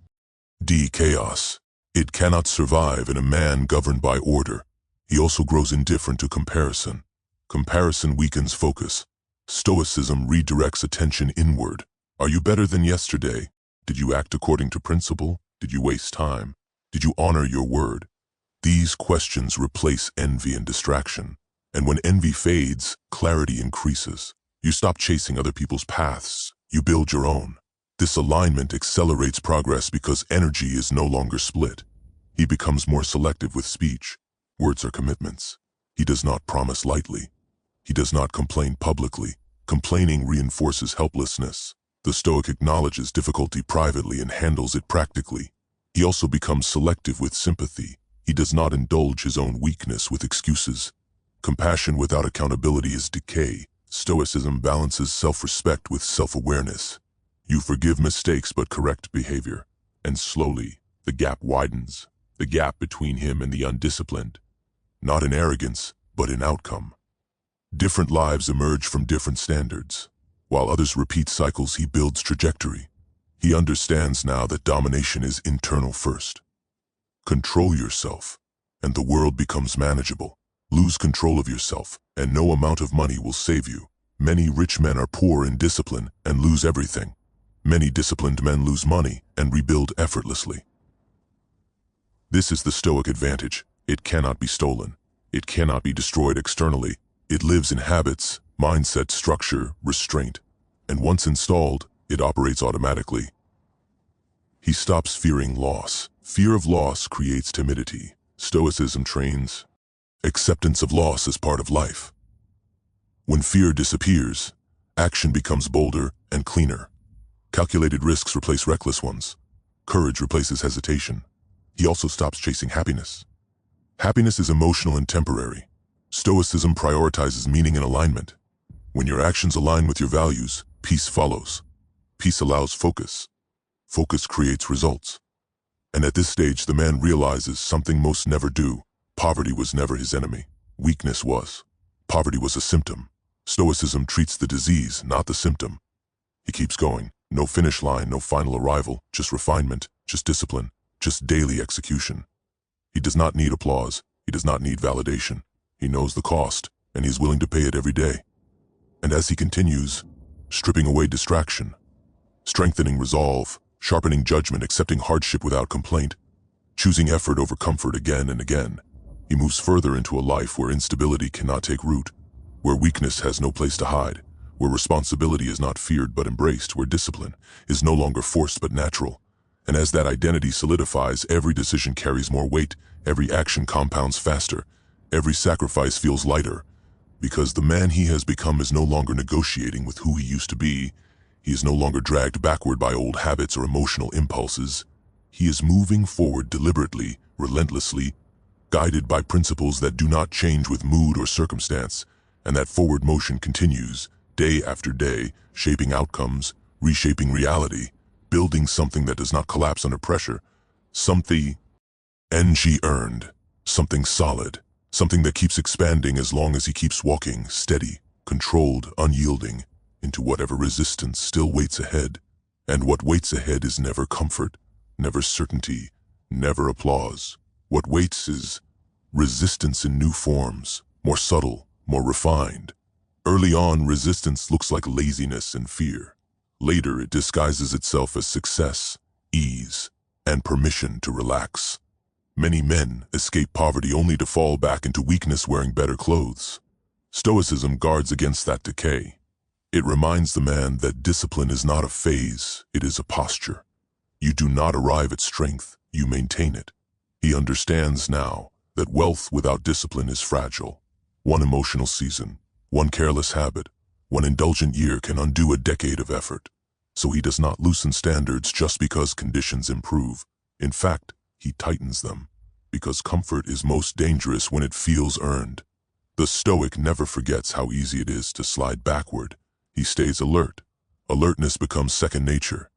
chaos. It cannot survive in a man governed by order. He also grows indifferent to comparison. Comparison weakens focus. Stoicism redirects attention inward. Are you better than yesterday? Did you act according to principle? Did you waste time? Did you honor your word? These questions replace envy and distraction. And when envy fades, clarity increases. You stop chasing other people's paths. You build your own. This alignment accelerates progress because energy is no longer split. He becomes more selective with speech. Words are commitments. He does not promise lightly. He does not complain publicly. Complaining reinforces helplessness. The Stoic acknowledges difficulty privately and handles it practically. He also becomes selective with sympathy. He does not indulge his own weakness with excuses. Compassion without accountability is decay. Stoicism balances self-respect with self-awareness. You forgive mistakes but correct behavior. And slowly, the gap widens. The gap between him and the undisciplined. Not in arrogance, but in outcome. Different lives emerge from different standards. While others repeat cycles, he builds trajectory. He understands now that domination is internal first. Control yourself, and the world becomes manageable. Lose control of yourself, and no amount of money will save you. Many rich men are poor in discipline and lose everything. Many disciplined men lose money and rebuild effortlessly. This is the Stoic advantage. It cannot be stolen. It cannot be destroyed externally. It lives in habits, mindset, structure, restraint. And once installed, it operates automatically. He stops fearing loss. Fear of loss creates timidity. Stoicism trains acceptance of loss as part of life. When fear disappears, action becomes bolder and cleaner. Calculated risks replace reckless ones. Courage replaces hesitation. He also stops chasing happiness. Happiness is emotional and temporary. Stoicism prioritizes meaning and alignment. When your actions align with your values, peace follows. Peace allows focus. Focus creates results. And at this stage, the man realizes something most never do. Poverty was never his enemy. Weakness was. Poverty was a symptom. Stoicism treats the disease, not the symptom. He keeps going. No finish line, no final arrival, just refinement, just discipline, just daily execution. He does not need applause. He does not need validation. He knows the cost, and he is willing to pay it every day. And as he continues, stripping away distraction, strengthening resolve, sharpening judgment, accepting hardship without complaint, choosing effort over comfort again and again, he moves further into a life where instability cannot take root, where weakness has no place to hide, where responsibility is not feared but embraced, where discipline is no longer forced but natural. And as that identity solidifies, every decision carries more weight, every action compounds faster, every sacrifice feels lighter, because the man he has become is no longer negotiating with who he used to be. He is no longer dragged backward by old habits or emotional impulses. He is moving forward deliberately, relentlessly, guided by principles that do not change with mood or circumstance, and that forward motion continues, day after day, shaping outcomes, reshaping reality, building something that does not collapse under pressure, something earned, something solid, something that keeps expanding as long as he keeps walking, steady, controlled, unyielding, into whatever resistance still waits ahead. And what waits ahead is never comfort, never certainty, never applause. What waits is resistance in new forms, more subtle, more refined. Early on, resistance looks like laziness and fear. Later, it disguises itself as success, ease, and permission to relax. Many men escape poverty only to fall back into weakness wearing better clothes. Stoicism guards against that decay. It reminds the man that discipline is not a phase, it is a posture. You do not arrive at strength, you maintain it. He understands now that wealth without discipline is fragile. One emotional season, one careless habit, one indulgent year can undo a decade of effort. So he does not loosen standards just because conditions improve. In fact, he tightens them, because comfort is most dangerous when it feels earned. The Stoic never forgets how easy it is to slide backward. He stays alert. Alertness becomes second nature.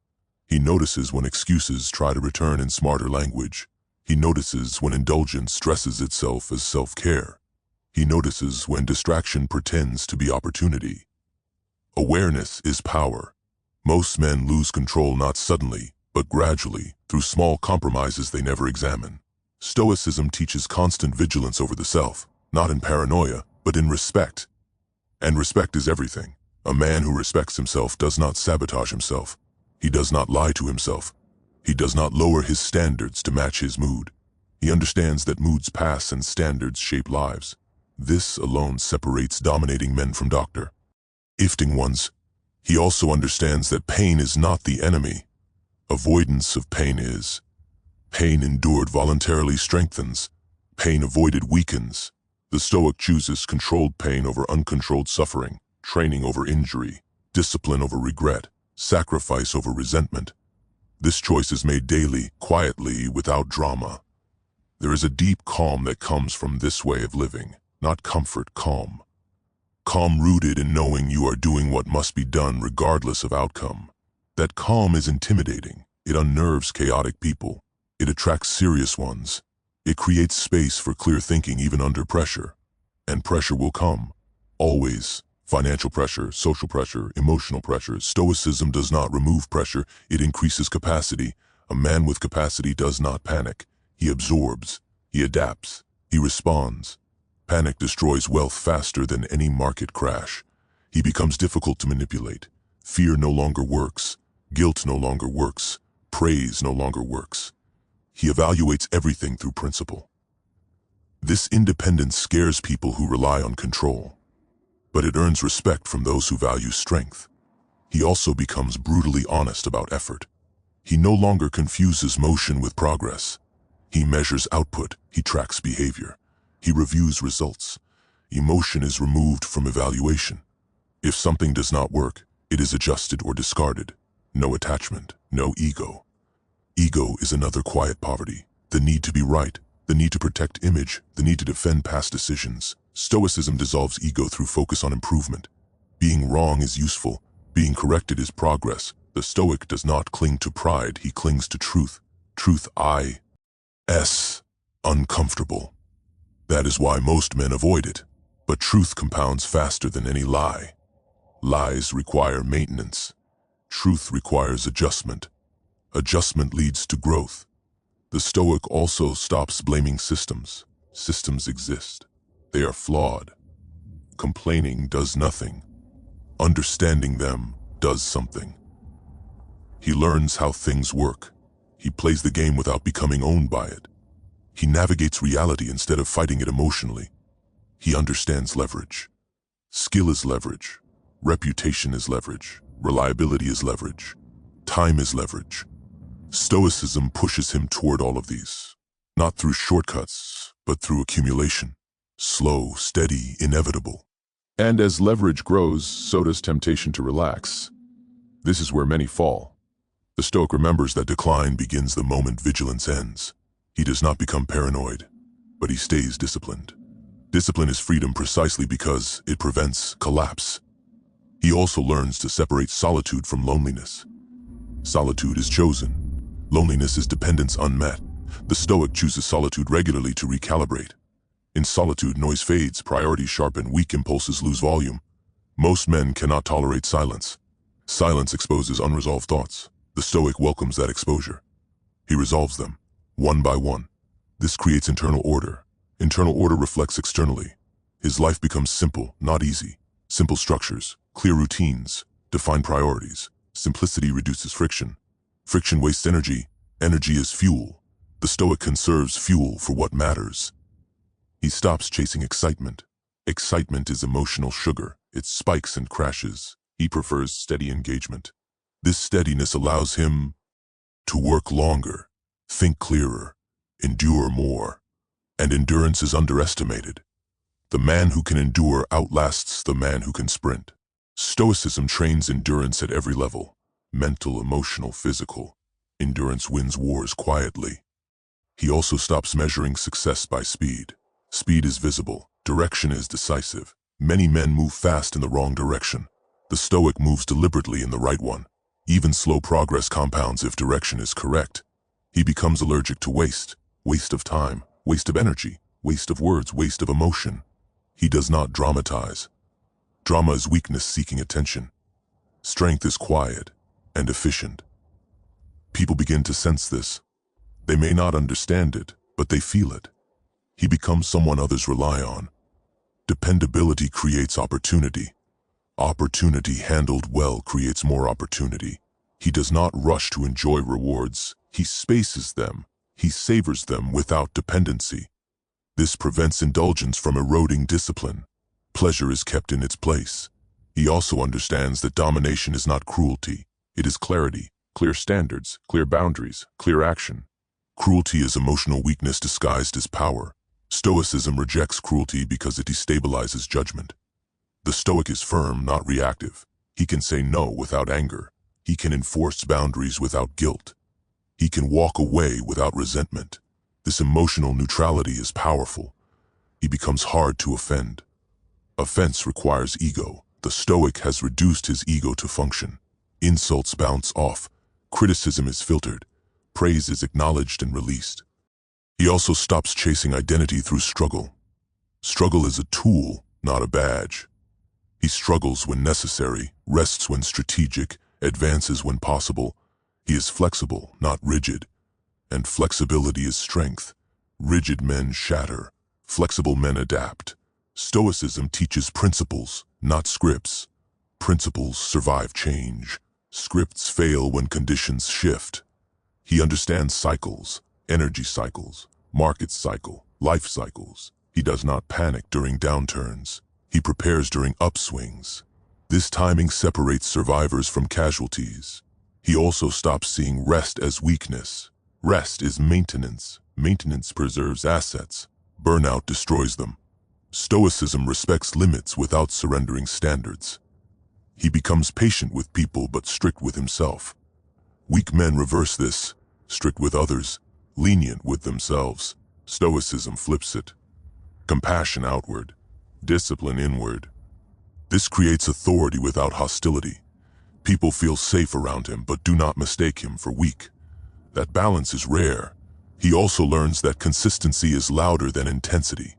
He notices when excuses try to return in smarter language. He notices when indulgence dresses itself as self-care. He notices when distraction pretends to be opportunity. Awareness is power. Most men lose control not suddenly, but gradually, through small compromises they never examine. Stoicism teaches constant vigilance over the self, not in paranoia, but in respect. And respect is everything. A man who respects himself does not sabotage himself. He does not lie to himself. He does not lower his standards to match his mood. He understands that moods pass and standards shape lives. This alone separates dominating men from ifting ones. He also understands that pain is not the enemy. Avoidance of pain is. Pain endured voluntarily strengthens. Pain avoided weakens. The Stoic chooses controlled pain over uncontrolled suffering, training over injury, discipline over regret, sacrifice over resentment. This choice is made daily, quietly, without drama. There is a deep calm that comes from this way of living, not comfort, calm. Calm rooted in knowing you are doing what must be done regardless of outcome. That calm is intimidating. It unnerves chaotic people. It attracts serious ones. It creates space for clear thinking even under pressure. And pressure will come. Always. Financial pressure, social pressure, emotional pressure. Stoicism does not remove pressure, it increases capacity. A man with capacity does not panic. He absorbs. He adapts. He responds. Panic destroys wealth faster than any market crash. He becomes difficult to manipulate. Fear no longer works. Guilt no longer works. Praise no longer works. He evaluates everything through principle. This independence scares people who rely on control, but it earns respect from those who value strength. He also becomes brutally honest about effort. He no longer confuses motion with progress. He measures output. He tracks behavior. He reviews results. Emotion is removed from evaluation. If something does not work, it is adjusted or discarded. No attachment, no ego. Ego is another quiet poverty. The need to be right, the need to protect image, the need to defend past decisions. Stoicism dissolves ego through focus on improvement. Being wrong is useful. Being corrected is progress. The Stoic does not cling to pride, he clings to truth. Truth is uncomfortable. That is why most men avoid it. But truth compounds faster than any lie. Lies require maintenance. Truth requires adjustment. Adjustment leads to growth. The Stoic also stops blaming systems. Systems exist. They are flawed. Complaining does nothing. Understanding them does something. He learns how things work. He plays the game without becoming owned by it. He navigates reality instead of fighting it emotionally. He understands leverage. Skill is leverage. Reputation is leverage. Reliability is leverage. Time is leverage. Stoicism pushes him toward all of these, not through shortcuts, but through accumulation. Slow, steady, inevitable. And as leverage grows, so does temptation to relax. This is where many fall. The Stoic remembers that decline begins the moment vigilance ends. He does not become paranoid, but he stays disciplined. Discipline is freedom precisely because it prevents collapse. He also learns to separate solitude from loneliness. Solitude is chosen. Loneliness is dependence unmet. The Stoic chooses solitude regularly to recalibrate. In solitude, noise fades, priorities sharpen, weak impulses lose volume. Most men cannot tolerate silence. Silence exposes unresolved thoughts. The Stoic welcomes that exposure. He resolves them, one by one. This creates internal order. Internal order reflects externally. His life becomes simple, not easy. Simple structures, clear routines, defined priorities. Simplicity reduces friction. Friction wastes energy. Energy is fuel. The Stoic conserves fuel for what matters. He stops chasing excitement. Excitement is emotional sugar. It spikes and crashes. He prefers steady engagement. This steadiness allows him to work longer, think clearer, endure more. And endurance is underestimated. The man who can endure outlasts the man who can sprint. Stoicism trains endurance at every level. Mental, emotional, physical. Endurance wins wars quietly. He also stops measuring success by speed. Speed is visible. Direction is decisive. Many men move fast in the wrong direction. The Stoic moves deliberately in the right one. Even slow progress compounds if direction is correct. He becomes allergic to waste. Waste of time, waste of energy, waste of words, waste of emotion. He does not dramatize. Drama is weakness seeking attention. Strength is quiet and efficient. People begin to sense this. They may not understand it, but they feel it. He becomes someone others rely on. Dependability creates opportunity. Opportunity handled well creates more opportunity. He does not rush to enjoy rewards. He spaces them. He savors them without dependency. This prevents indulgence from eroding discipline. Pleasure is kept in its place. He also understands that domination is not cruelty. It is clarity, clear standards, clear boundaries, clear action. Cruelty is emotional weakness disguised as power. Stoicism rejects cruelty because it destabilizes judgment. The Stoic is firm, not reactive. He can say no without anger. He can enforce boundaries without guilt. He can walk away without resentment. This emotional neutrality is powerful. He becomes hard to offend. Offense requires ego. The Stoic has reduced his ego to function. Insults bounce off. Criticism is filtered. Praise is acknowledged and released. He also stops chasing identity through struggle. Struggle is a tool, not a badge. He struggles when necessary, rests when strategic, advances when possible. He is flexible, not rigid. And flexibility is strength. Rigid men shatter. Flexible men adapt. Stoicism teaches principles, not scripts. Principles survive change. Scripts fail when conditions shift. He understands cycles, energy cycles, market cycle, life cycles. He does not panic during downturns. He prepares during upswings. This timing separates survivors from casualties. He also stops seeing rest as weakness. Rest is maintenance. Maintenance preserves assets. Burnout destroys them. Stoicism respects limits without surrendering standards. He becomes patient with people but strict with himself. Weak men reverse this, strict with others, lenient with themselves. Stoicism flips it. Compassion outward, discipline inward. This creates authority without hostility. People feel safe around him but do not mistake him for weak. That balance is rare. He also learns that consistency is louder than intensity.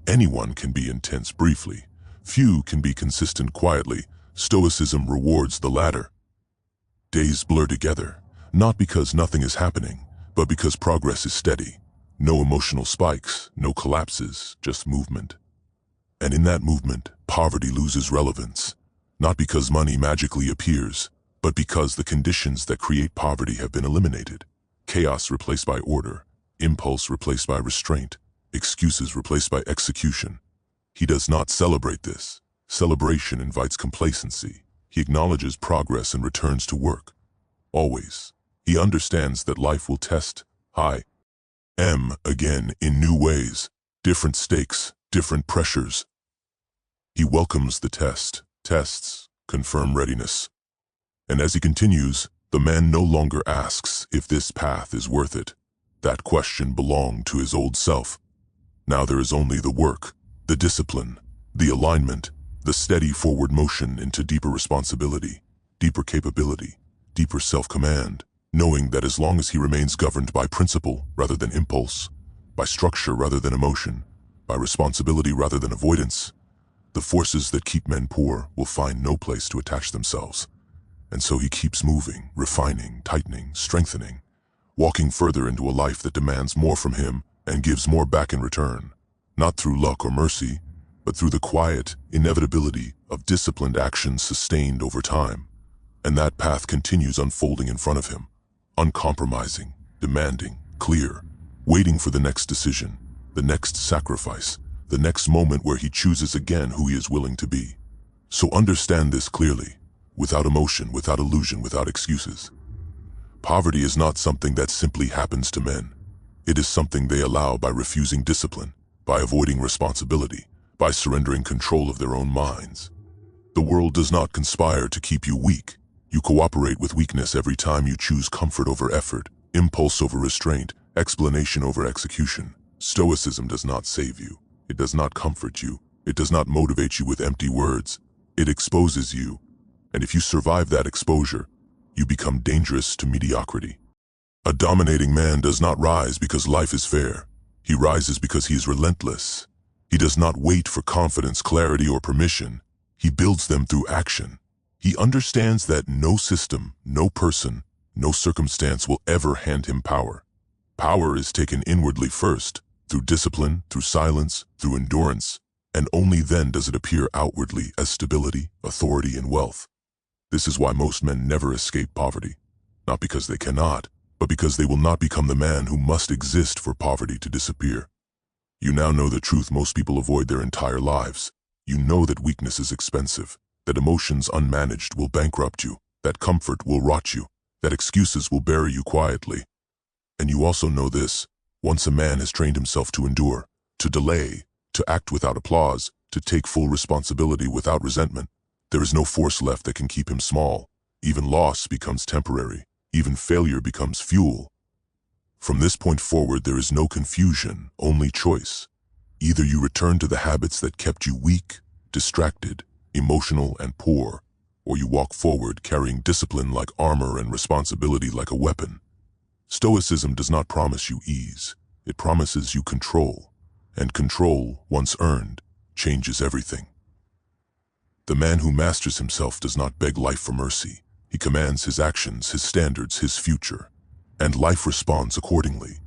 Anyone can be intense briefly. Few can be consistent quietly. Stoicism rewards the latter. Days blur together, not because nothing is happening, but because progress is steady. No emotional spikes, no collapses, just movement. And in that movement, poverty loses relevance, not because money magically appears, but because the conditions that create poverty have been eliminated. Chaos replaced by order, impulse replaced by restraint, excuses replaced by execution. He does not celebrate this. Celebration invites complacency. He acknowledges progress and returns to work. Always. He understands that life will test him again in new ways, different stakes, different pressures. He welcomes the test. Tests confirm readiness. And as he continues, the man no longer asks if this path is worth it. That question belonged to his old self. Now there is only the work, the discipline, the alignment, the steady forward motion into deeper responsibility, deeper capability, deeper self-command, knowing that as long as he remains governed by principle rather than impulse, by structure rather than emotion, by responsibility rather than avoidance, the forces that keep men poor will find no place to attach themselves. And so he keeps moving, refining, tightening, strengthening, walking further into a life that demands more from him and gives more back in return, not through luck or mercy, but through the quiet inevitability of disciplined action sustained over time. And that path continues unfolding in front of him, uncompromising, demanding, clear, waiting for the next decision, the next sacrifice, the next moment where he chooses again who he is willing to be. So understand this clearly, without emotion, without illusion, without excuses. Poverty is not something that simply happens to men. It is something they allow by refusing discipline, by avoiding responsibility, by surrendering control of their own minds. The world does not conspire to keep you weak. You cooperate with weakness every time you choose comfort over effort, impulse over restraint, explanation over execution. Stoicism does not save you. It does not comfort you. It does not motivate you with empty words. It exposes you. And if you survive that exposure, you become dangerous to mediocrity. A dominating man does not rise because life is fair. He rises because he is relentless. He does not wait for confidence, clarity, or permission. He builds them through action. He understands that no system, no person, no circumstance will ever hand him power. Power is taken inwardly first, through discipline, through silence, through endurance, and only then does it appear outwardly as stability, authority, and wealth. This is why most men never escape poverty, not because they cannot, but because they will not become the man who must exist for poverty to disappear. You now know the truth most people avoid their entire lives. You know that weakness is expensive, that emotions unmanaged will bankrupt you, that comfort will rot you, that excuses will bury you quietly. And you also know this: once a man has trained himself to endure, to delay, to act without applause, to take full responsibility without resentment, there is no force left that can keep him small. Even loss becomes temporary. Even failure becomes fuel. From this point forward, there is no confusion, only choice. Either you return to the habits that kept you weak, distracted, emotional, and poor, or you walk forward carrying discipline like armor and responsibility like a weapon. Stoicism does not promise you ease. It promises you control. And control, once earned, changes everything. The man who masters himself does not beg life for mercy. He commands his actions, his standards, his future. And life responds accordingly.